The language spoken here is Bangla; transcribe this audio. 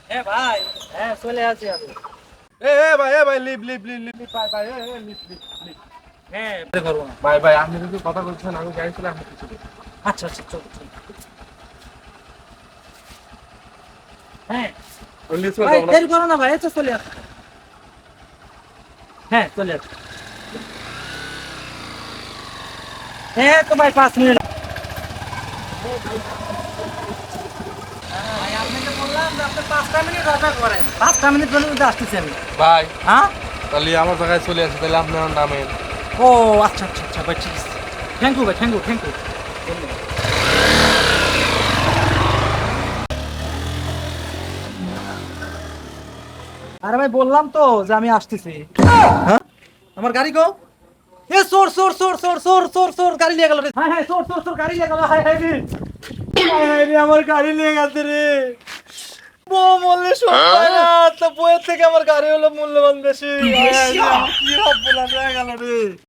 হ্যাঁ ভাই, হ্যাঁ চলে আসি আমি। ভাই লিভ লিভ লিভ লিভ ভাই ভাই লিভ লিভ লিভ হ্যাঁ করবো না। ভাই আপনি যদি কথা বলছেন আমি গাড়ি চলে আপনি কিছু বলুন। আচ্ছা আচ্ছা, চলো চলো। হ্যাঁ লিভ ভাই, দেরি করো না ভাই, এই তো চলে আসো। হ্যাঁ চলে আসো। হ্যাঁ তো ভাই 5 মিনিট। ভাই আপনাকে বললাম যে আপনি 5টা মিনিট অপেক্ষা করেন, 5টা মিনিট বলে কিন্তু আসতেছি আমি। ভাই হ্যাঁ, তাহলে আমার জায়গায় চলে আসে তাহলে আপনি আমার নামেন। ও আচ্ছা আচ্ছা আচ্ছা ভাই, ঠিক আছে। থ্যাংক ইউ ভাই, থ্যাংক ইউ থ্যাংক ইউ। আরে ভাই বললাম তো যে আমি আসতেছি। হ্যাঁ, আমার গাড়ি গো। এ চোর চোর চোর চোর চোর চোর চোর গাড়ি নিয়ে গেল রে। হ্যাঁ হ্যাঁ, চোর চোর চোর গাড়ি নিয়ে গেল। হাই হাই রে, হাই হাই রে, আমার গাড়ি নিয়ে গেছে রে। বউ মরলে শোধ পায় না, তো বউয়ের থেকে আমার গাড়ি হলো মূল্যবান বেশি। হাই হাই রে, আমার কি ভাব বলা হয়ে গেল রে।